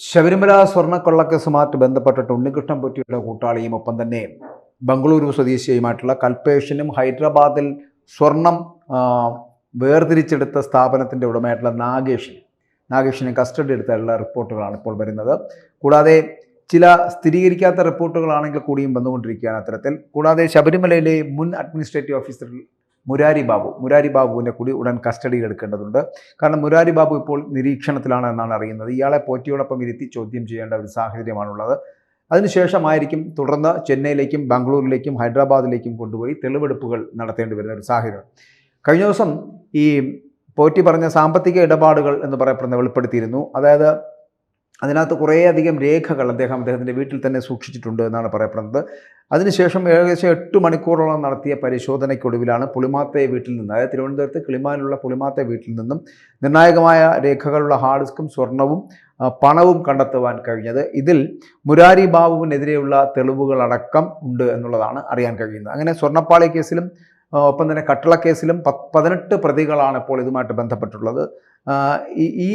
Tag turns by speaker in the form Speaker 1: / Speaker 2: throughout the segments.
Speaker 1: ശബരിമല സ്വർണ്ണക്കൊള്ളക്കേസുമായിട്ട് ബന്ധപ്പെട്ടിട്ട് ഉണ്ണികൃഷ്ണൻ പൊറ്റിയുടെ കൂട്ടാളിയും ഒപ്പം തന്നെ ബംഗളൂരു സ്വദേശിയുമായിട്ടുള്ള കൽപേഷനും ഹൈദരാബാദിൽ സ്വർണം വേർതിരിച്ചെടുത്ത സ്ഥാപനത്തിൻ്റെ ഉടമയായിട്ടുള്ള നാഗേഷിനെ കസ്റ്റഡി എടുത്തുള്ള റിപ്പോർട്ടുകളാണ് ഇപ്പോൾ വരുന്നത്. കൂടാതെ ചില സ്ഥിരീകരിക്കാത്ത റിപ്പോർട്ടുകളാണെങ്കിൽ കൂടിയും വന്നുകൊണ്ടിരിക്കുകയാണ് അത്തരത്തിൽ. കൂടാതെ ശബരിമലയിലെ മുൻ അഡ്മിനിസ്ട്രേറ്റീവ് ഓഫീസർ മുരാരി ബാബുവിനെ കൂടി ഉടൻ കസ്റ്റഡിയിൽ എടുക്കേണ്ടതുണ്ട്. കാരണം മുരാരി ബാബു ഇപ്പോൾ നിരീക്ഷണത്തിലാണ് എന്നാണ് അറിയുന്നത്. ഇയാളെ പോറ്റിയോടൊപ്പം ഇരുത്തി ചോദ്യം ചെയ്യേണ്ട ഒരു സാഹചര്യമാണുള്ളത്. അതിനുശേഷമായിരിക്കും തുടർന്ന് ചെന്നൈയിലേക്കും ബാംഗ്ലൂരിലേക്കും ഹൈദരാബാദിലേക്കും കൊണ്ടുപോയി തെളിവെടുപ്പുകൾ നടത്തേണ്ടി വരുന്ന ഒരു സാഹചര്യം. കഴിഞ്ഞ ദിവസം ഈ പോറ്റി പറഞ്ഞ സാമ്പത്തിക ഇടപാടുകൾ എന്ന് പറയപ്പെടുന്ന വെളിപ്പെടുത്തിയിരുന്നു. അതായത് അതിനകത്ത് കുറേയധികം രേഖകൾ അദ്ദേഹത്തിൻ്റെ വീട്ടിൽ തന്നെ സൂക്ഷിച്ചിട്ടുണ്ട് എന്നാണ് പറയപ്പെടുന്നത്. അതിനുശേഷം ഏകദേശം 8 മണിക്കൂറോളം നടത്തിയ പരിശോധനയ്ക്കൊടുവിലാണ് പുളിമാത്തെ വീട്ടിൽ നിന്ന്, അതായത് തിരുവനന്തപുരത്ത് കിളിമാനിലുള്ള പുളിമാത്തെ വീട്ടിൽ നിന്നും നിർണായകമായ രേഖകളുള്ള ഹാർഡ് ഡിസ്കും സ്വർണവും പണവും കണ്ടെത്തുവാൻ കഴിഞ്ഞത്. ഇതിൽ മുരാരി ബാബുവിനെതിരെയുള്ള തെളിവുകളടക്കം ഉണ്ട് എന്നുള്ളതാണ് അറിയാൻ കഴിയുന്നത്. അങ്ങനെ സ്വർണ്ണപ്പാളി കേസിലും ഒപ്പം തന്നെ കട്ടളക്കേസിലും 18 പ്രതികളാണ് ഇപ്പോൾ ഇതുമായിട്ട് ബന്ധപ്പെട്ടുള്ളത്. ഈ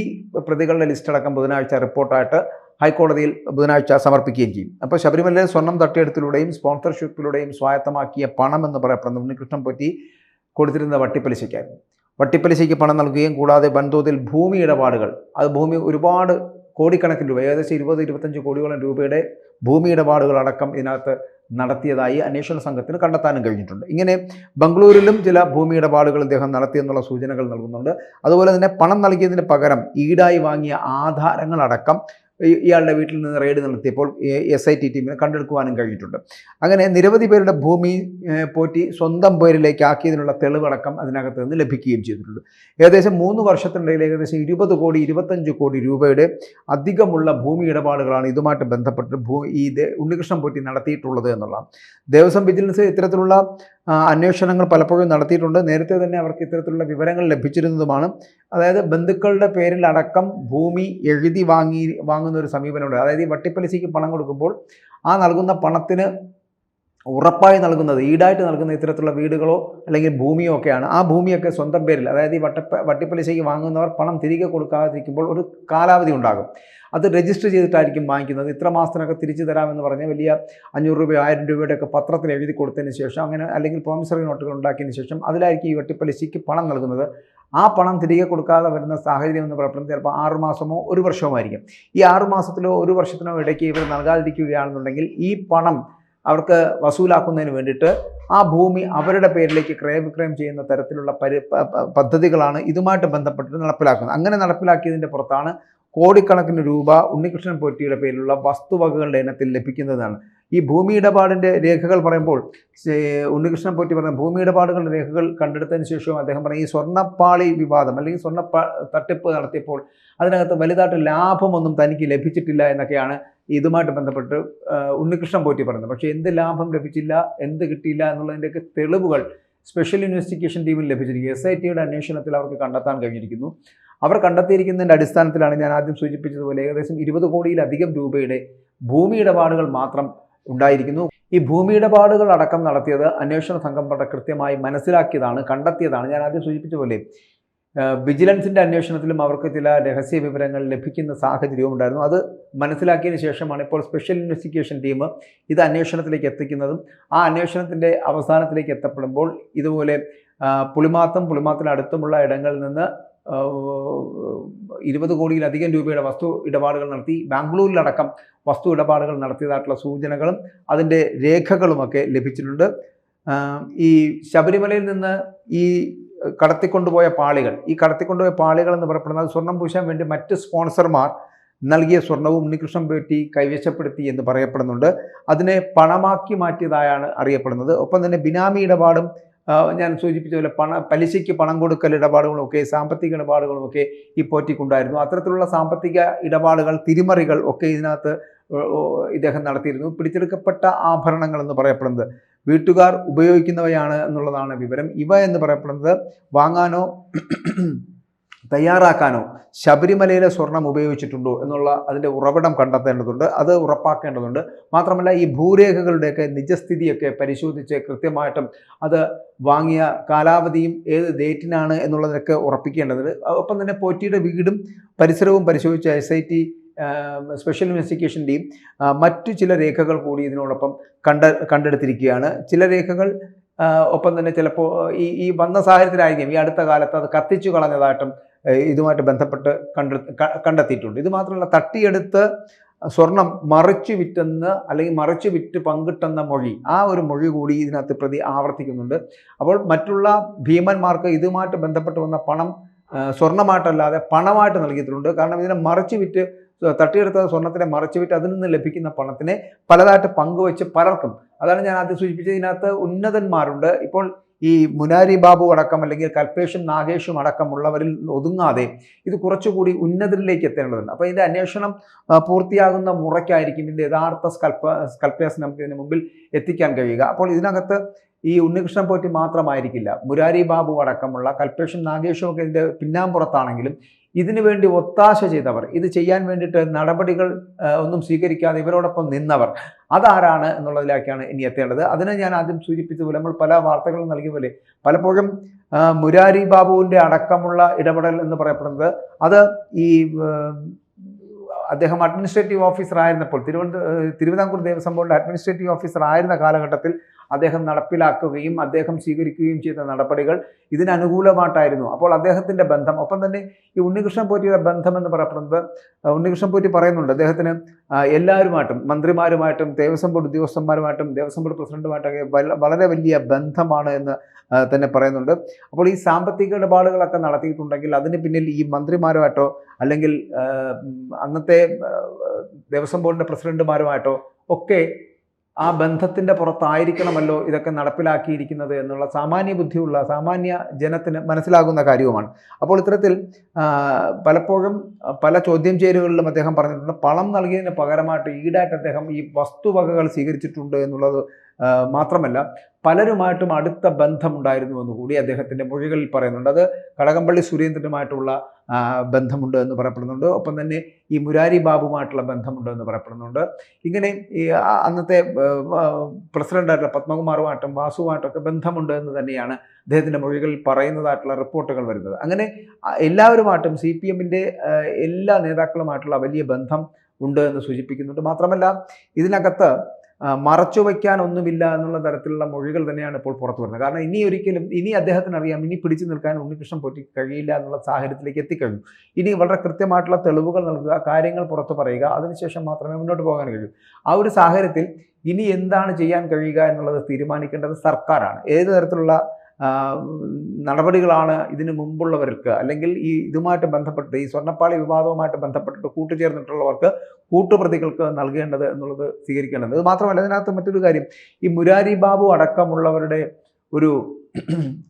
Speaker 1: പ്രതികളുടെ ലിസ്റ്റടക്കം ബുധനാഴ്ച റിപ്പോർട്ടായിട്ട് ഹൈക്കോടതിയിൽ ബുധനാഴ്ച സമർപ്പിക്കുകയും ചെയ്യും. അപ്പോൾ ശബരിമലയിലെ സ്വർണം തട്ടിയെടുത്തിലൂടെയും സ്പോൺസർഷിപ്പിലൂടെയും സ്വായത്തമാക്കിയ പണം എന്ന് പറയപ്പെടുന്ന ഉണ്ണികൃഷ്ണൻ പൊറ്റി കൊടുത്തിരുന്ന വട്ടിപ്പലിശയ്ക്ക് പണം നൽകുകയും കൂടാതെ വൻതോതിൽ ഭൂമി ഇടപാടുകൾ, അത് ഭൂമി ഒരുപാട് കോടിക്കണക്കിന് രൂപ, ഏകദേശം 20-25 കോടിയോളം രൂപയുടെ ഭൂമി ഇടപാടുകളടക്കം ഇതിനകത്ത് നടത്തിയതായി അന്വേഷണ സംഘത്തിന് കണ്ടെത്താനും കഴിഞ്ഞിട്ടുണ്ട്. ഇങ്ങനെ ബംഗളൂരിലും ചില ഭൂമി ഇടപാടുകൾ ഇദ്ദേഹം നടത്തിയെന്നുള്ള സൂചനകൾ നൽകുന്നുണ്ട്. അതുപോലെ തന്നെ പണം നൽകിയതിന് പകരം ഈടായി വാങ്ങിയ ആധാരങ്ങളടക്കം ഇയാളുടെ വീട്ടിൽ നിന്ന് റെയ്ഡ് നടത്തിയപ്പോൾ SIT ടീമിന് കണ്ടെടുക്കുവാനും കഴിഞ്ഞിട്ടുണ്ട്. അങ്ങനെ നിരവധി പേരുടെ ഭൂമി പോറ്റി സ്വന്തം പേരിലേക്ക് ആക്കിയതിനുള്ള തെളിവടക്കം അതിനകത്ത് നിന്ന് ലഭിക്കുകയും ചെയ്തിട്ടുണ്ട്. ഏകദേശം 3 വർഷത്തിനിടയിൽ ഏകദേശം 20-25 കോടി രൂപയുടെ അധികമുള്ള ഭൂമി ഇടപാടുകളാണ് ഇതുമായിട്ട് ബന്ധപ്പെട്ട് ഉണ്ണികൃഷ്ണൻ പൊറ്റി നടത്തിയിട്ടുള്ളത് എന്നുള്ളതാണ്. ദേവസ്വം വിജിലൻസ് ഇത്തരത്തിലുള്ള അന്വേഷണങ്ങൾ പലപ്പോഴും നടത്തിയിട്ടുണ്ട്. നേരത്തെ തന്നെ അവർക്ക് ഇത്തരത്തിലുള്ള വിവരങ്ങൾ ലഭിച്ചിരുന്നതുമാണ്. അതായത് ബന്ധുക്കളുടെ പേരിലടക്കം ഭൂമി എഴുതി വാങ്ങുന്ന ഒരു സമീപനമുണ്ട്. അതായത് ഈ വട്ടിപ്പലിശയ്ക്ക് പണം കൊടുക്കുമ്പോൾ ആ നൽകുന്ന പണത്തിന് ഉറപ്പായി നൽകുന്നത്, ഈടായിട്ട് നൽകുന്ന ഇത്തരത്തിലുള്ള വീടുകളോ അല്ലെങ്കിൽ ഭൂമിയോ ഒക്കെയാണ്. ആ ഭൂമിയൊക്കെ സ്വന്തം പേരിൽ, അതായത് ഈ വട്ടിപ്പലിശയ്ക്ക് വാങ്ങുന്നവർ പണം തിരികെ കൊടുക്കാതിരിക്കുമ്പോൾ ഒരു കാലാവധി ഉണ്ടാകും. അത് രജിസ്റ്റർ ചെയ്തിട്ടായിരിക്കും വാങ്ങിക്കുന്നത്. ഇത്ര മാസത്തിനൊക്കെ തിരിച്ചു തരാമെന്ന് പറഞ്ഞ് വലിയ 500 രൂപ 1000 രൂപയുടെയൊക്കെ പത്രത്തിൽ എഴുതി കൊടുത്തതിന് ശേഷം, അങ്ങനെ അല്ലെങ്കിൽ പ്രോമിസറി നോട്ടുകൾ ഉണ്ടാക്കിയതിന് ശേഷം അതിലായിരിക്കും ഈ വട്ടിപ്പലിശയ്ക്ക് പണം നൽകുന്നത്. ആ പണം തിരികെ കൊടുക്കാതെ വരുന്ന സാഹചര്യം എന്ന് പറയുന്നത് ചിലപ്പോൾ 6 മാസമോ 1 വർഷമോ ആയിരിക്കും. ഈ 6 മാസത്തിലോ 1 വർഷത്തിനോ ഇടയ്ക്ക് ഇവർ നൽകാതിരിക്കുകയാണെന്നുണ്ടെങ്കിൽ ഈ പണം അവർക്ക് വസൂലാക്കുന്നതിന് വേണ്ടിയിട്ട് ആ ഭൂമി അവരുടെ പേരിലേക്ക് ക്രയവിക്രയം ചെയ്യുന്ന തരത്തിലുള്ള പദ്ധതികളാണ് ഇതുമായിട്ട് ബന്ധപ്പെട്ടിട്ട് നടപ്പിലാക്കുന്നത്. അങ്ങനെ നടപ്പിലാക്കിയതിൻ്റെ പുറത്താണ് കോടിക്കണക്കിന് രൂപ ഉണ്ണികൃഷ്ണൻ പൊറ്റിയുടെ പേരിലുള്ള വസ്തുവകകളുടെ ഇനത്തിൽ ലഭിക്കുന്നതാണ്. ഈ ഭൂമി ഇടപാടിൻ്റെ രേഖകൾ പറയുമ്പോൾ ഉണ്ണികൃഷ്ണൻ പൊറ്റി പറഞ്ഞ ഭൂമി ഇടപാടുകളുടെ രേഖകൾ കണ്ടെടുത്തതിന് ശേഷവും അദ്ദേഹം പറഞ്ഞ ഈ സ്വർണ്ണപ്പാളി വിവാദം അല്ലെങ്കിൽ തട്ടിപ്പ് നടത്തിയപ്പോൾ അതിനകത്ത് വലുതായിട്ട് ലാഭമൊന്നും തനിക്ക് ലഭിച്ചിട്ടില്ല എന്നൊക്കെയാണ് ഇതുമായിട്ട് ബന്ധപ്പെട്ട് ഉണ്ണികൃഷ്ണൻ പൊറ്റി പറയുന്നത്. പക്ഷേ എന്ത് ലാഭം ലഭിച്ചില്ല, എന്ത് കിട്ടിയില്ല എന്നുള്ളതിൻ്റെയൊക്കെ തെളിവുകൾ സ്പെഷ്യൽ ഇൻവെസ്റ്റിഗേഷൻ ടീമിന് ലഭിച്ചിരിക്കുന്നു. SITയുടെ അന്വേഷണത്തിൽ അവർക്ക് കണ്ടെത്താൻ കഴിഞ്ഞിരിക്കുന്നു. അവർ കണ്ടെത്തിയിരിക്കുന്നതിൻ്റെ അടിസ്ഥാനത്തിലാണ് ഞാൻ ആദ്യം സൂചിപ്പിച്ചതുപോലെ ഏകദേശം 20 കോടിയിലധികം രൂപയുടെ ഭൂമി ഇടപാടുകൾ മാത്രം ഉണ്ടായിരിക്കുന്നു. ഈ ഭൂമി ഇടപാടുകൾ അടക്കം നടത്തിയത് അന്വേഷണ സംഘം വളരെ കൃത്യമായി മനസ്സിലാക്കിയതാണ്, കണ്ടെത്തിയതാണ്. ഞാൻ ആദ്യം സൂചിപ്പിച്ച പോലെ വിജിലൻസിൻ്റെ അന്വേഷണത്തിലും അവർക്ക് ചില രഹസ്യ വിവരങ്ങൾ ലഭിക്കുന്ന സാഹചര്യവും ഉണ്ടായിരുന്നു. അത് മനസ്സിലാക്കിയതിന് ശേഷമാണ് ഇപ്പോൾ സ്പെഷ്യൽ ഇൻവെസ്റ്റിഗേഷൻ ടീം ഇത് അന്വേഷണത്തിലേക്ക് എത്തിക്കുന്നതും ആ അന്വേഷണത്തിൻ്റെ അവസാനത്തിലേക്ക് എത്തപ്പെടുമ്പോൾ ഇതുപോലെ പുളിമാത്തിനടുത്തുമുള്ള ഇടങ്ങളിൽ നിന്ന് 20 കോടിയിലധികം രൂപയുടെ വസ്തു ഇടപാടുകൾ നടത്തി, ബാംഗ്ലൂരിലടക്കം വസ്തു ഇടപാടുകൾ നടത്തിയതായിട്ടുള്ള സൂചനകളും അതിൻ്റെ രേഖകളുമൊക്കെ ലഭിച്ചിട്ടുണ്ട്. ഈ ശബരിമലയിൽ നിന്ന് ഈ കടത്തിക്കൊണ്ടുപോയ പാളികൾ എന്ന് പറയപ്പെടുന്നത് സ്വർണം പൂശാൻ വേണ്ടി മറ്റ് സ്പോൺസർമാർ നൽകിയ സ്വർണവും ഉണ്ണികൃഷ്ണൻ പൊറ്റി കൈവശപ്പെടുത്തി എന്ന് പറയപ്പെടുന്നുണ്ട്. അതിനെ പണമാക്കി മാറ്റിയതായാണ് അറിയപ്പെടുന്നത്. ഒപ്പം തന്നെ ബിനാമി ഇടപാടും ഞാൻ സൂചിപ്പിച്ച പോലെ പലിശയ്ക്ക് പണം കൊടുക്കൽ ഇടപാടുകളുമൊക്കെ സാമ്പത്തിക ഇടപാടുകളുമൊക്കെ ഈ പൊറ്റിക്കുണ്ടായിരുന്നു. അത്തരത്തിലുള്ള സാമ്പത്തിക ഇടപാടുകൾ, തിരിമറികൾ ഒക്കെ ഇതിനകത്ത് ഇദ്ദേഹം നടത്തിയിരുന്നു. പിടിച്ചെടുക്കപ്പെട്ട ആഭരണങ്ങൾ എന്ന് പറയപ്പെടുന്നത് വീട്ടുകാർ ഉപയോഗിക്കുന്നവയാണ് എന്നുള്ളതാണ് വിവരം. ഇവ എന്ന് പറയപ്പെടുന്നത് വാങ്ങാനോ തയ്യാറാക്കാനോ ശബരിമലയിലെ സ്വർണം ഉപയോഗിച്ചിട്ടുണ്ടോ എന്നുള്ള അതിൻ്റെ ഉറവിടം കണ്ടെത്തേണ്ടതുണ്ട്, അത് ഉറപ്പാക്കേണ്ടതുണ്ട്. മാത്രമല്ല ഈ ഭൂരേഖകളുടെയൊക്കെ നിജസ്ഥിതിയൊക്കെ പരിശോധിച്ച് കൃത്യമായിട്ടും അത് വാങ്ങിയ കാലാവധിയും ഏത് ഡേറ്റിനാണ് എന്നുള്ളതൊക്കെ ഉറപ്പിക്കേണ്ടതുണ്ട്. ഒപ്പം തന്നെ പോറ്റിയുടെ വീടും പരിസരവും പരിശോധിച്ച SIT സ്പെഷ്യൽ ഇൻവെസ്റ്റിഗേഷൻ്റെയും മറ്റു ചില രേഖകൾ കൂടി ഇതിനോടൊപ്പം കണ്ടെടുത്തിരിക്കുകയാണ്. ചില രേഖകൾ ഒപ്പം തന്നെ ചിലപ്പോൾ ഈ വന്ന സാഹചര്യത്തിലായിരിക്കും ഈ അടുത്ത കാലത്ത് അത് കത്തിച്ചു കളഞ്ഞതായിട്ടും ഇതുമായിട്ട് ബന്ധപ്പെട്ട് കണ്ടെത്തിയിട്ടുണ്ട്. ഇത് മാത്രമല്ല, തട്ടിയെടുത്ത് സ്വർണം മറിച്ചു വിറ്റെന്ന് അല്ലെങ്കിൽ മറിച്ചു വിറ്റ് പങ്കിട്ടെന്ന മൊഴി, ആ ഒരു മൊഴി കൂടി ഇതിനകത്ത് പ്രതി ആവർത്തിക്കുന്നുണ്ട്. അപ്പോൾ മറ്റുള്ള ഭീമന്മാർക്ക് ഇതുമായിട്ട് ബന്ധപ്പെട്ട് വന്ന പണം സ്വർണ്ണമായിട്ടല്ലാതെ പണമായിട്ട് നൽകിയിട്ടുണ്ട്. കാരണം ഇതിനെ മറിച്ചു വിറ്റ് തട്ടിയെടുത്ത സ്വർണത്തിനെ മറിച്ചു വിറ്റ് അതിൽ നിന്ന് ലഭിക്കുന്ന പണത്തിനെ പലതായിട്ട് പങ്കുവെച്ച് പലർക്കും, അതാണ് ഞാൻ ആദ്യം സൂചിപ്പിച്ചത്, ഇതിനകത്ത് ഉന്നതന്മാരുണ്ട്. ഇപ്പോൾ ഈ മുനാരി ബാബു അടക്കം അല്ലെങ്കിൽ കൽപേഷും നാഗേഷും അടക്കമുള്ളവരിൽ ഒതുങ്ങാതെ ഇത് കുറച്ചുകൂടി ഉന്നതരിലേക്ക് എത്തേണ്ടതുണ്ട്. അപ്പോൾ ഇതിൻ്റെ അന്വേഷണം പൂർത്തിയാകുന്ന മുറയ്ക്കായിരിക്കും ഇതിൻ്റെ യഥാർത്ഥ സ്കൽപ്പേഴ്സ് നമുക്ക് ഇതിന് മുമ്പിൽ എത്തിക്കാൻ കഴിയുക. അപ്പോൾ ഇതിനകത്ത് ഈ ഉണ്ണികൃഷ്ണൻ പോറ്റി മാത്രമായിരിക്കില്ല, മുരാരി ബാബു അടക്കമുള്ള കൽപേഷും നാഗേഷും ഒക്കെ ഇതിൻ്റെ പിന്നാമ്പുറത്താണെങ്കിലും ഇതിനു വേണ്ടി ഒത്താശ ചെയ്തവർ, ഇത് ചെയ്യാൻ വേണ്ടിയിട്ട് നടപടികൾ ഒന്നും സ്വീകരിക്കാതെ ഇവരോടൊപ്പം നിന്നവർ, അതാരാണ് എന്നുള്ളതിലേക്കാണ് ഇനി എത്തേണ്ടത്. അതിന് ഞാൻ ആദ്യം സൂചിപ്പിച്ചതുപോലെ, നമ്മൾ പല വാർത്തകളും നൽകിയ പോലെ പലപ്പോഴും മുരാരി ബാബുവിൻ്റെ അടക്കമുള്ള ഇടപെടൽ എന്ന് പറയപ്പെടുന്നത് അത് ഈ അദ്ദേഹം അഡ്മിനിസ്ട്രേറ്റീവ് ഓഫീസർ ആയിരുന്നപ്പോൾ തിരുവിതാംകൂർ ദേവസ്വം ബോർഡിൻ്റെ അഡ്മിനിസ്ട്രേറ്റീവ് ഓഫീസർ ആയിരുന്ന കാലഘട്ടത്തിൽ അദ്ദേഹം നടപ്പിലാക്കുകയും അദ്ദേഹം സ്വീകരിക്കുകയും ചെയ്ത നടപടികൾ ഇതിനനുകൂലമായിട്ടായിരുന്നു. അപ്പോൾ അദ്ദേഹത്തിൻ്റെ ബന്ധം, ഒപ്പം തന്നെ ഈ ഉണ്ണികൃഷ്ണൻ പോറ്റിയുടെ ബന്ധം എന്ന് പറയപ്പെടുന്നത്, ഉണ്ണികൃഷ്ണൻ പോറ്റി പറയുന്നുണ്ട് അദ്ദേഹത്തിന് എല്ലാവരുമായിട്ടും, മന്ത്രിമാരുമായിട്ടും ദേവസ്വം ബോർഡ് ഉദ്യോഗസ്ഥന്മാരുമായിട്ടും ദേവസ്വം ബോർഡ് പ്രസിഡന്റുമായിട്ടൊക്കെ വളരെ വലിയ ബന്ധമാണ് എന്ന് തന്നെ പറയുന്നുണ്ട്. അപ്പോൾ ഈ സാമ്പത്തിക ഇടപാടുകളൊക്കെ നടത്തിയിട്ടുണ്ടെങ്കിൽ അതിന് പിന്നിൽ ഈ മന്ത്രിമാരുമായിട്ടോ അല്ലെങ്കിൽ അന്നത്തെ ദേവസ്വം ബോർഡിൻ്റെ പ്രസിഡന്റുമാരുമായിട്ടോ ഒക്കെ ആ ബന്ധത്തിൻ്റെ പുറത്തായിരിക്കണമല്ലോ ഇതൊക്കെ നടപ്പിലാക്കിയിരിക്കുന്നത് എന്നുള്ള സാമാന്യ ബുദ്ധിയുള്ള സാമാന്യ ജനത്തിന് മനസ്സിലാകുന്ന കാര്യവുമാണ്. അപ്പോൾ ഇത്തരത്തിൽ പലപ്പോഴും പല ചോദ്യം ചെയ്യലുകളിലും അദ്ദേഹം പറഞ്ഞിട്ടുണ്ട്, പണം നൽകിയതിന് പകരമായിട്ട് ഈടായിട്ട് അദ്ദേഹം ഈ വസ്തുവകകൾ സ്വീകരിച്ചിട്ടുണ്ട് എന്നുള്ളത് മാത്രമല്ല പലരുമായിട്ടും അടുത്ത ബന്ധമുണ്ടായിരുന്നു എന്ന് കൂടി അദ്ദേഹത്തിൻ്റെ മൊഴികളിൽ പറയുന്നുണ്ട്. അത് കടകംപള്ളി സുരേന്ദ്രനുമായിട്ടുള്ള ബന്ധമുണ്ട് എന്ന് പറയപ്പെടുന്നുണ്ട്. ഒപ്പം തന്നെ ഈ മുരാരി ബാബുമായിട്ടുള്ള ബന്ധമുണ്ട് എന്ന് പറയപ്പെടുന്നുണ്ട്. ഇങ്ങനെ ഈ അന്നത്തെ പ്രസിഡന്റായിട്ടുള്ള പത്മകുമാറുമായിട്ടും വാസുവുമായിട്ടൊക്കെ ബന്ധമുണ്ട് എന്ന് തന്നെയാണ് അദ്ദേഹത്തിൻ്റെ മൊഴികളിൽ പറയുന്നതായിട്ടുള്ള റിപ്പോർട്ടുകൾ വരുന്നത്. അങ്ങനെ എല്ലാവരുമായിട്ടും CPM-ൻ്റെ എല്ലാ നേതാക്കളുമായിട്ടുള്ള വലിയ ബന്ധം ഉണ്ട് എന്ന് സൂചിപ്പിക്കുന്നുണ്ട്. മാത്രമല്ല ഇതിനകത്ത് മറച്ചു വയ്ക്കാനൊന്നുമില്ല എന്നുള്ള തരത്തിലുള്ള മൊഴികൾ തന്നെയാണ് ഇപ്പോൾ പുറത്തു വരുന്നത്. കാരണം ഇനി അദ്ദേഹത്തിന് അറിയാം, ഇനി പിടിച്ചു നിൽക്കാൻ ഉണ്ണികൃഷ്ണൻ പോറ്റി കഴിയില്ല എന്നുള്ള സാഹചര്യത്തിലേക്ക് എത്തിക്കഴിഞ്ഞു. ഇനി വളരെ കൃത്യമായിട്ടുള്ള തെളിവുകൾ നൽകുക, കാര്യങ്ങൾ പുറത്തു പറയുക, അതിനുശേഷം മാത്രമേ മുന്നോട്ട് പോകാൻ കഴിയൂ. ആ ഒരു സാഹചര്യത്തിൽ ഇനി എന്താണ് ചെയ്യാൻ കഴിയുക എന്നുള്ളത് തീരുമാനിക്കേണ്ടത് സർക്കാരാണ്. ഏത് തരത്തിലുള്ള നടപടികളാണ് ഇതിനു മുമ്പുള്ളവർക്ക് അല്ലെങ്കിൽ ഇതുമായിട്ട് ബന്ധപ്പെട്ട് ഈ സ്വർണ്ണപ്പാളി വിവാദവുമായിട്ട് ബന്ധപ്പെട്ടിട്ട് കൂട്ടുചേർന്നിട്ടുള്ളവർക്ക് കൂട്ടുപ്രതികൾക്ക് നൽകേണ്ടത് എന്നുള്ളത് സ്വീകരിക്കേണ്ടത്. ഇത് മാത്രമല്ല, ഇതിനകത്ത് മറ്റൊരു കാര്യം, ഈ മുരാരി ബാബു അടക്കമുള്ളവരുടെ ഒരു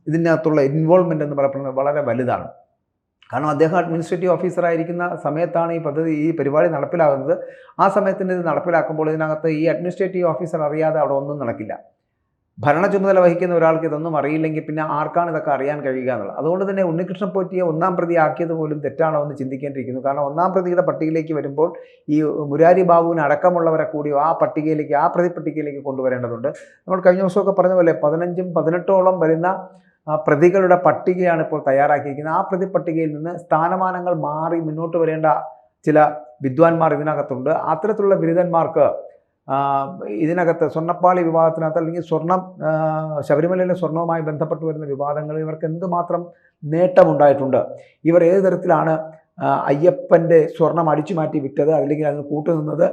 Speaker 1: ഇതിനകത്തുള്ള ഇൻവോൾവ്മെൻ്റ് എന്ന് പറയപ്പെടുന്നത് വളരെ വലുതാണ്. കാരണം അദ്ദേഹം അഡ്മിനിസ്ട്രേറ്റീവ് ഓഫീസറായിരിക്കുന്ന സമയത്താണ് ഈ പരിപാടി നടപ്പിലാകുന്നത്. ആ സമയത്തിന് ഇത് നടപ്പിലാക്കുമ്പോൾ ഇതിനകത്ത് ഈ അഡ്മിനിസ്ട്രേറ്റീവ് ഓഫീസർ അറിയാതെ അവിടെ ഒന്നും നടക്കില്ല. ഭരണ ചുമതല വഹിക്കുന്ന ഒരാൾക്ക് ഇതൊന്നും അറിയില്ലെങ്കിൽ പിന്നെ ആർക്കാണ് ഇതൊക്കെ അറിയാൻ കഴിയുക എന്നുള്ളത്. അതുകൊണ്ട് തന്നെ ഉണ്ണികൃഷ്ണൻ പോറ്റിയെ ഒന്നാം പ്രതി ആക്കിയത് പോലും തെറ്റാണോ എന്ന് ചിന്തിക്കേണ്ടിയിരിക്കുന്നു. കാരണം ഒന്നാം പ്രതിയുടെ പട്ടികയിലേക്ക് വരുമ്പോൾ ഈ മുരാരി ബാബുവിന് അടക്കമുള്ളവരെ കൂടി ആ പ്രതിപട്ടികയിലേക്ക് കൊണ്ടുവരേണ്ടതുണ്ട്. നമ്മൾ കഴിഞ്ഞ ദിവസമൊക്കെ പറഞ്ഞ പോലെ 15-18ഓളം വരുന്ന പ്രതികളുടെ പട്ടികയാണ് ഇപ്പോൾ തയ്യാറാക്കിയിരിക്കുന്നത്. ആ പ്രതിപട്ടികയിൽ നിന്ന് സ്ഥാനമാനങ്ങൾ മാറി മുന്നോട്ട് വരേണ്ട ചില വിദ്വാൻമാർ ഇതിനകത്തുണ്ട്. അത്തരത്തിലുള്ള ബിരുദന്മാർക്ക് ഇതിനകത്ത് സ്വർണ്ണപ്പാളി വിവാദത്തിനകത്ത് അല്ലെങ്കിൽ ശബരിമലയിലെ സ്വർണവുമായി ബന്ധപ്പെട്ട് വരുന്ന വിവാദങ്ങളിൽ ഇവർക്ക് എന്തുമാത്രം നേട്ടമുണ്ടായിട്ടുണ്ട്, ഇവർ ഏത് തരത്തിലാണ് അയ്യപ്പൻ്റെ സ്വർണം അടിച്ചു മാറ്റി വിറ്റത് അല്ലെങ്കിൽ അതിന് കൂട്ടുനിന്നത്,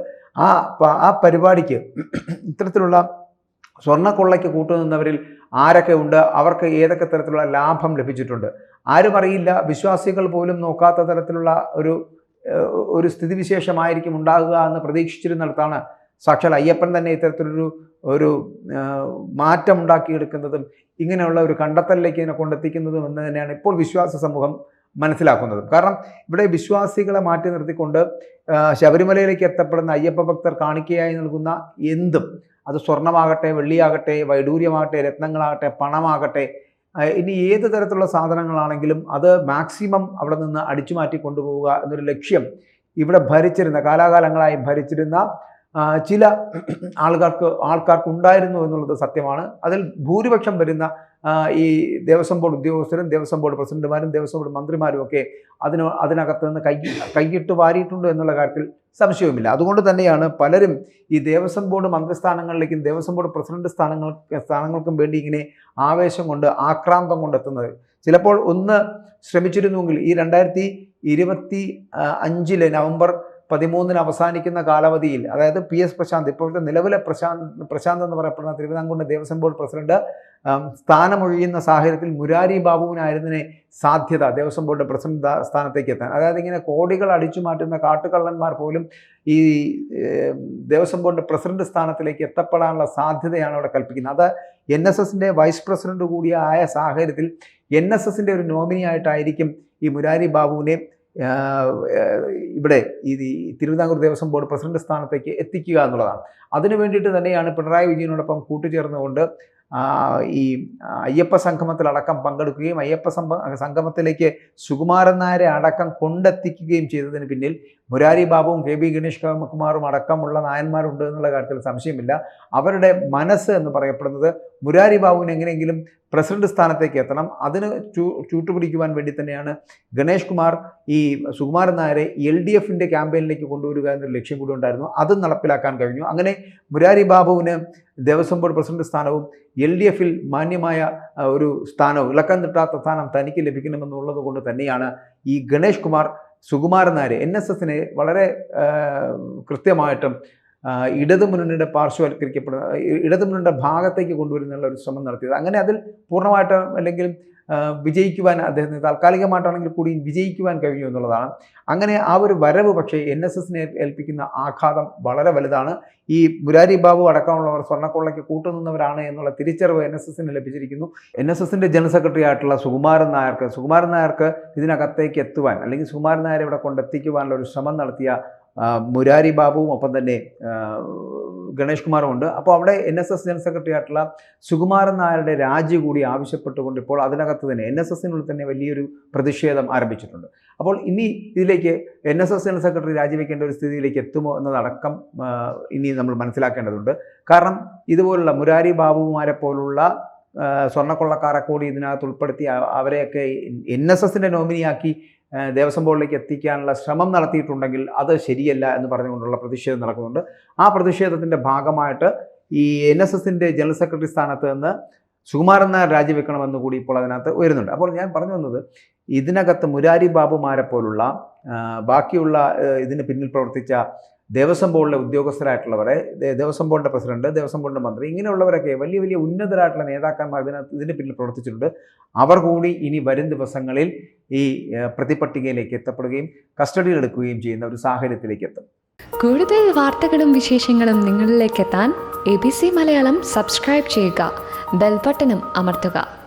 Speaker 1: ആ പരിപാടിക്ക് ഇത്തരത്തിലുള്ള സ്വർണ്ണക്കൊള്ളയ്ക്ക് കൂട്ടുനിന്നവരിൽ ആരൊക്കെ ഉണ്ട്, അവർക്ക് ഏതൊക്കെ തരത്തിലുള്ള ലാഭം ലഭിച്ചിട്ടുണ്ട്, ആരും അറിയില്ല. വിശ്വാസികൾ പോലും നോക്കാത്ത തരത്തിലുള്ള ഒരു സ്ഥിതിവിശേഷമായിരിക്കും ഉണ്ടാകുക എന്ന് പ്രതീക്ഷിച്ചിരുന്നിടത്താണ് സാക്ഷാൽ അയ്യപ്പൻ തന്നെ ഇത്തരത്തിലൊരു മാറ്റം ഉണ്ടാക്കിയെടുക്കുന്നതും ഇങ്ങനെയുള്ള ഒരു കണ്ടെത്തലിലേക്ക് ഇതിനെ കൊണ്ടെത്തിക്കുന്നതും എന്ന് തന്നെയാണ് ഇപ്പോൾ വിശ്വാസ സമൂഹം മനസ്സിലാക്കുന്നത്. കാരണം ഇവിടെ വിശ്വാസികളെ മാറ്റി നിർത്തിക്കൊണ്ട് ശബരിമലയിലേക്ക് എത്തപ്പെടുന്ന അയ്യപ്പ ഭക്തർ കാണിക്കയായി നൽകുന്ന എന്തും, അത് സ്വർണ്ണമാകട്ടെ, വെള്ളിയാകട്ടെ, വൈഡൂര്യമാകട്ടെ, രത്നങ്ങളാകട്ടെ, പണമാകട്ടെ, ഇനി ഏത് തരത്തിലുള്ള സാധനങ്ങളാണെങ്കിലും അത് മാക്സിമം അവിടെ നിന്ന് അടിച്ചു മാറ്റി കൊണ്ടുപോവുക എന്നൊരു ലക്ഷ്യം ഇവിടെ കാലാകാലങ്ങളായി ഭരിച്ചിരുന്ന ചില ആൾക്കാർക്ക് ഉണ്ടായിരുന്നു എന്നുള്ളത് സത്യമാണ്. അതിൽ ഭൂരിപക്ഷം വരുന്ന ഈ ദേവസ്വം ബോർഡ് ഉദ്യോഗസ്ഥരും ദേവസ്വം ബോർഡ് പ്രസിഡന്റുമാരും ദേവസ്വം ബോർഡ് മന്ത്രിമാരും ഒക്കെ അതിനകത്ത് നിന്ന് കൈയിട്ട് വാരിയിട്ടുണ്ട് എന്നുള്ള കാര്യത്തിൽ സംശയവുമില്ല. അതുകൊണ്ട് തന്നെയാണ് പലരും ഈ ദേവസ്വം ബോർഡ് മന്ത്രിസ്ഥാനങ്ങളിലേക്കും ദേവസ്വം ബോർഡ് പ്രസിഡന്റ് സ്ഥാനങ്ങൾക്കും വേണ്ടി ഇങ്ങനെ ആവേശം കൊണ്ട് ആക്രാന്തം കൊണ്ടെത്തുന്നത്. ചിലപ്പോൾ ഒന്ന് ശ്രമിച്ചിരുന്നുവെങ്കിൽ ഈ 2025 നവംബർ 13 അവസാനിക്കുന്ന കാലാവധിയിൽ, അതായത് PS പ്രശാന്ത്, ഇപ്പോഴത്തെ നിലവിലെ പ്രശാന്ത് എന്ന് പറയപ്പെടുന്ന തിരുവിതാംകൂറിൻ്റെ ദേവസ്വം ബോർഡ് പ്രസിഡന്റ് സ്ഥാനമൊഴിയുന്ന സാഹചര്യത്തിൽ മുരാരി ബാബുവിനായിരുന്നതിനെ സാധ്യത ദേവസ്വം ബോർഡ് പ്രസിഡന്റ് സ്ഥാനത്തേക്ക് എത്താൻ. അതായത് ഇങ്ങനെ കോടികൾ അടിച്ചു മാറ്റുന്ന കാട്ടുകള്ളന്മാർ പോലും ഈ ദേവസ്വം ബോർഡ് പ്രസിഡന്റ് സ്ഥാനത്തിലേക്ക് എത്തപ്പെടാനുള്ള സാധ്യതയാണ് അവിടെ കൽപ്പിക്കുന്നത്. അത് NSSൻ്റെ വൈസ് പ്രസിഡന്റ് കൂടിയായ സാഹചര്യത്തിൽ NSSൻ്റെ ഒരു നോമിനിയായിട്ടായിരിക്കും ഈ മുരാരി ബാബുവിനെ ഇവിടെ ഈ തിരുവിതാംകൂർ ദേവസ്വം ബോർഡ് പ്രസിഡന്റ് സ്ഥാനത്തേക്ക് എത്തിക്കുക എന്നുള്ളതാണ്. അതിനു വേണ്ടിയിട്ട് തന്നെയാണ് പിണറായി വിജയനോടൊപ്പം കൂട്ടുചേർന്നുകൊണ്ട് ഈ അയ്യപ്പ സംഗമത്തിലടക്കം പങ്കെടുക്കുകയും അയ്യപ്പ സംഗമത്തിലേക്ക് സുകുമാരൻ നായരെ അടക്കം കൊണ്ടെത്തിക്കുകയും ചെയ്തതിന് പിന്നിൽ മുരാരി ബാബുവും KB ഗണേഷ് കുമാറും അടക്കമുള്ള നായന്മാരുണ്ട് എന്നുള്ള കാര്യത്തിൽ സംശയമില്ല. അവരുടെ മനസ്സ് എന്ന് പറയപ്പെടുന്നത് മുരാരി ബാബുവിന് എങ്ങനെയെങ്കിലും പ്രസിഡന്റ് സ്ഥാനത്തേക്ക് എത്തണം. അതിന് ചൂട്ടുപിടിക്കുവാൻ വേണ്ടി തന്നെയാണ് ഗണേഷ് കുമാർ ഈ സുകുമാരൻ നായരെ LDFൻ്റെ ക്യാമ്പയിനിലേക്ക് കൊണ്ടുവരിക എന്നൊരു ലക്ഷ്യം കൂടി ഉണ്ടായിരുന്നു. അതും നടപ്പിലാക്കാൻ കഴിഞ്ഞു. അങ്ങനെ മുരാരി ബാബുവിന് ദേവസ്വം ബോർഡ് പ്രസിഡന്റ് സ്ഥാനവും LDFൽ മാന്യമായ ഒരു സ്ഥാനവും ഇളക്കം കിട്ടാത്ത സ്ഥാനം തനിക്ക് ലഭിക്കണമെന്നുള്ളത് കൊണ്ട് തന്നെയാണ് ഈ ഗണേഷ് കുമാർ സുകുമാരൻ നായരെ NSSനെ വളരെ കൃത്യമായിട്ടും ഇടതുമുന്നണിയുടെ പാർശ്വവൽക്കരിക്കപ്പെടുന്ന ഇടതുമുന്നണിയുടെ ഭാഗത്തേക്ക് കൊണ്ടുവരുന്നുള്ള ഒരു ശ്രമം നടത്തിയത്. അങ്ങനെ അതിൽ പൂർണ്ണമായിട്ട് അല്ലെങ്കിൽ വിജയിക്കുവാൻ അദ്ദേഹത്തിന് താൽക്കാലികമായിട്ടാണെങ്കിൽ കൂടി വിജയിക്കുവാൻ കഴിഞ്ഞു എന്നുള്ളതാണ്. അങ്ങനെ ആ ഒരു വരവ് പക്ഷേ NSSനെ ഏൽപ്പിക്കുന്ന ആഘാതം വളരെ വലുതാണ്. ഈ മുരാരി ബാബു അടക്കമുള്ളവർ സ്വർണ്ണക്കൊള്ളയ്ക്ക് കൂട്ടുനിന്നവരാണ് എന്നുള്ള തിരിച്ചറിവ് NSSന് ലഭിച്ചിരിക്കുന്നു. NSSൻ്റെ ജനറൽ സെക്രട്ടറി ആയിട്ടുള്ള സുകുമാരൻ നായർക്ക് ഇതിനകത്തേക്ക് എത്തുവാൻ അല്ലെങ്കിൽ സുകുമാരൻ നായരെ ഇവിടെ കൊണ്ടെത്തിക്കുവാനുള്ള ഒരു ശ്രമം നടത്തിയ മുരാരി ബാബുവും ഒപ്പം തന്നെ ഗണേഷ് കുമാറും ഉണ്ട്. അപ്പോൾ അവിടെ NSS ജനറൽ സെക്രട്ടറി ആയിട്ടുള്ള സുകുമാരൻ നായരുടെ രാജി കൂടി ആവശ്യപ്പെട്ടുകൊണ്ട് ഇപ്പോൾ അതിനകത്ത് തന്നെ NSSനുള്ളിൽ തന്നെ വലിയൊരു പ്രതിഷേധം ആരംഭിച്ചിട്ടുണ്ട്. അപ്പോൾ ഇനി ഇതിലേക്ക് NSS ജനറൽ സെക്രട്ടറി രാജിവെക്കേണ്ട ഒരു സ്ഥിതിയിലേക്ക് എത്തുമോ എന്നതടക്കം ഇനി നമ്മൾ മനസ്സിലാക്കേണ്ടതുണ്ട്. കാരണം ഇതുപോലുള്ള മുരാരി ബാബുമാരെ പോലുള്ള സ്വർണ്ണക്കൊള്ളക്കാരെ കൂടി ഇതിനകത്ത് ഉൾപ്പെടുത്തി അവരെയൊക്കെ NSSൻ്റെ നോമിനിയാക്കി ദേവസ്വം ബോർഡിലേക്ക് എത്തിക്കാനുള്ള ശ്രമം നടത്തിയിട്ടുണ്ടെങ്കിൽ അത് ശരിയല്ല എന്ന് പറഞ്ഞുകൊണ്ടുള്ള പ്രതിഷേധം നടക്കുന്നുണ്ട്. ആ പ്രതിഷേധത്തിൻ്റെ ഭാഗമായിട്ട് ഈ NSSൻ്റെ ജനറൽ സെക്രട്ടറി സ്ഥാനത്ത് നിന്ന് സുകുമാരൻ നായർ രാജിവെക്കണമെന്ന് കൂടി ഇപ്പോൾ അതിനകത്ത് ഉയരുന്നുണ്ട്. അപ്പോൾ ഞാൻ പറഞ്ഞു വന്നത് ഇതിനകത്ത് മുരാരി ബാബുമാരെ പോലുള്ള ബാക്കിയുള്ള ഇതിന് പിന്നിൽ പ്രവർത്തിച്ച ദേവസ്വം ബോർഡിലെ ഉദ്യോഗസ്ഥരായിട്ടുള്ളവരെ, ദേവസ്വം ബോർഡിൻ്റെ പ്രസിഡന്റ്, ദേവസ്വം ബോർഡിൻ്റെ മന്ത്രി, ഇങ്ങനെയുള്ളവരൊക്കെ വലിയ വലിയ ഉന്നതരായിട്ടുള്ള നേതാക്കന്മാർ ഇതിന് പിന്നിൽ പ്രവർത്തിച്ചിട്ടുണ്ട്. അവർ കൂടി ഇനി വരും ദിവസങ്ങളിൽ ഈ പ്രതിപട്ടികയിലേക്ക് എത്തപ്പെടുകയും കസ്റ്റഡിയിലെടുക്കുകയും ചെയ്യുന്ന ഒരു സാഹചര്യത്തിലേക്ക് എത്തും.
Speaker 2: കൂടുതൽ വാർത്തകളും വിശേഷങ്ങളും നിങ്ങളിലേക്ക് എത്താൻ ABC മലയാളം സബ്സ്ക്രൈബ് ചെയ്യുക, ബെൽ ബട്ടണും അമർത്തുക.